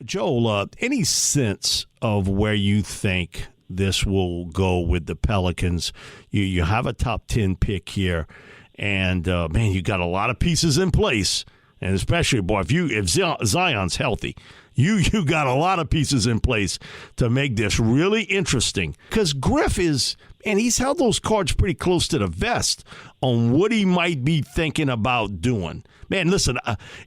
Joel, any sense of where you think this will go with the Pelicans? You have a top 10 pick here, and man, you got a lot of pieces in place, and especially, boy, if Zion's healthy, you got a lot of pieces in place to make this really interesting. Because Griff he's held those cards pretty close to the vest on what he might be thinking about doing. Man, listen,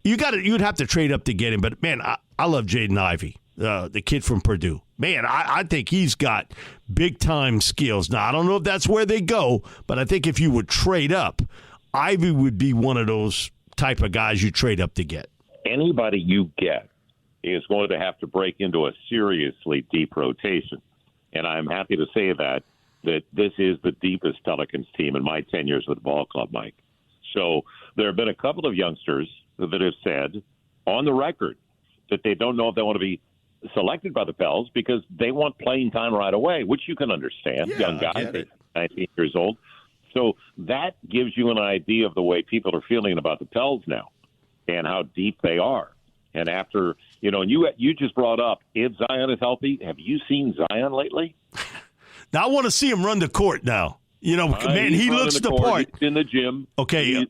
you'd have to trade up to get him, but man, I love Jaden Ivey, the kid from Purdue. Man, I think he's got big-time skills. Now, I don't know if that's where they go, but I think if you would trade up, Ivey would be one of those type of guys you trade up to get. Anybody you get is going to have to break into a seriously deep rotation. And I'm happy to say that this is the deepest Pelicans team in my 10 years with the ball club, Mike. So there have been a couple of youngsters that have said on the record that they don't know if they want to be selected by the Pels because they want playing time right away, which you can understand. Yeah, young guys, 19 years old. So that gives you an idea of the way people are feeling about the Pels now and how deep they are. And after, and you just brought up, if Zion is healthy, have you seen Zion lately? Now I want to see him run the court now. Man, he looks the part. He's in the gym. Okay.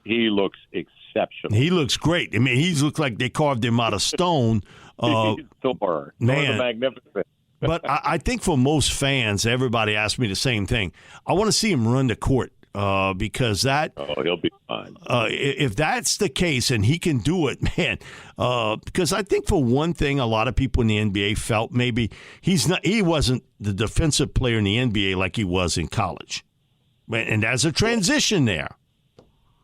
He looks exceptional. He looks great. I mean, he looks like they carved him out of stone. He's so man, magnificent. But I think for most fans, everybody asks me the same thing. I want to see him run the court because that. Oh, he'll be fine. If that's the case and he can do it, man. Because I think for one thing, a lot of people in the NBA felt maybe he wasn't the defensive player in the NBA like he was in college, and there's a transition there.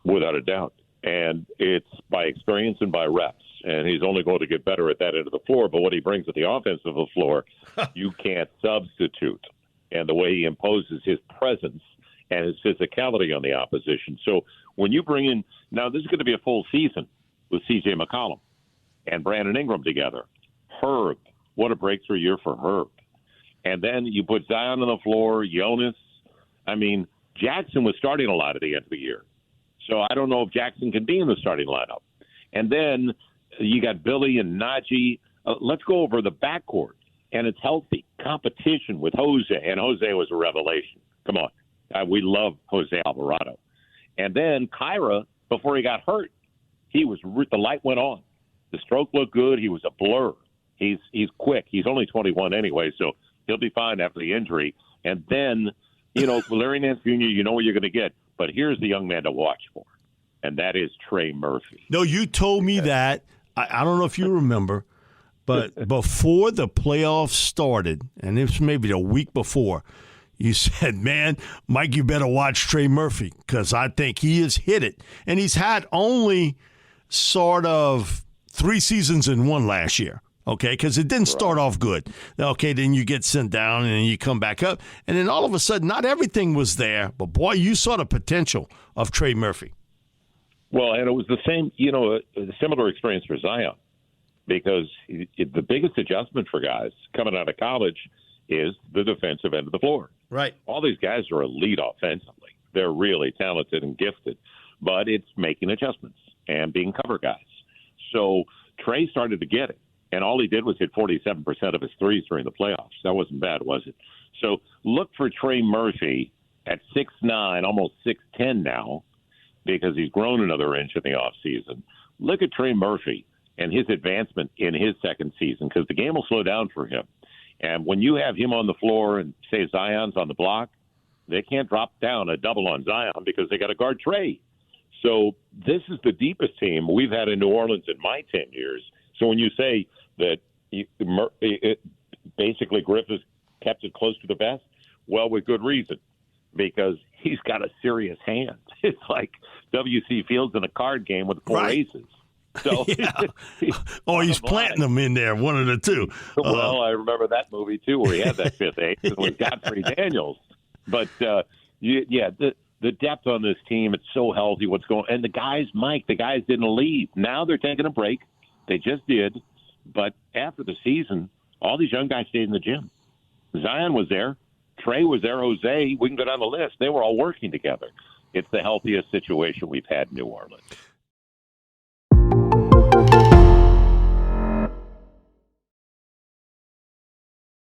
Without a doubt, and it's by experience and by reps. And he's only going to get better at that end of the floor. But what he brings at the offensive floor, you can't substitute. And the way he imposes his presence and his physicality on the opposition. So when you bring in – now this is going to be a full season with C.J. McCollum and Brandon Ingram together. Herb, what a breakthrough year for Herb. And then you put Zion on the floor, Jonas. I mean, Jackson was starting a lot at the end of the year. So I don't know if Jackson can be in the starting lineup. And then – you got Billy and Najee. Let's go over the backcourt, and it's healthy competition with Jose, and Jose was a revelation. Come on. We love Jose Alvarado. And then Kyra, before he got hurt, the light went on. The stroke looked good. He was a blur. He's quick. He's only 21 anyway, so he'll be fine after the injury. And then, Larry Nance Jr., you know what you're going to get. But here's the young man to watch for, and that is Trey Murphy. No, you told me that. I don't know if you remember, but before the playoffs started, and it was maybe a week before, you said, man, Mike, you better watch Trey Murphy because I think he has hit it. And he's had only sort of 3 seasons in one last year, okay, because it didn't start off good. Okay, then you get sent down and then you come back up. And then all of a sudden, not everything was there, but, boy, you saw the potential of Trey Murphy. Well, and it was the same, a similar experience for Zion because the biggest adjustment for guys coming out of college is the defensive end of the floor. Right. All these guys are elite offensively. They're really talented and gifted, but it's making adjustments and being cover guys. So Trey started to get it, and all he did was hit 47% of his threes during the playoffs. That wasn't bad, was it? So look for Trey Murphy at 6'9", almost 6'10" now, because he's grown another inch in the offseason. Look at Trey Murphy and his advancement in his second season because the game will slow down for him. And when you have him on the floor and, say, Zion's on the block, they can't drop down a double on Zion because they got to guard Trey. So this is the deepest team we've had in New Orleans in my 10 years. So when you say that basically Griff has kept it close to the best, well, with good reason. Because he's got a serious hand. It's like W.C. Fields in a card game with 4 aces. So, he's planting them in there, one of the two. Well, I remember that movie, too, where he had that 5th ace with Godfrey Daniels. But, the depth on this team, it's so healthy. What's going and the guys, Mike, didn't leave. Now they're taking a break. They just did. But after the season, all these young guys stayed in the gym. Zion was there. Trey was there, Jose. We can go down the list. They were all working together. It's the healthiest situation we've had in New Orleans.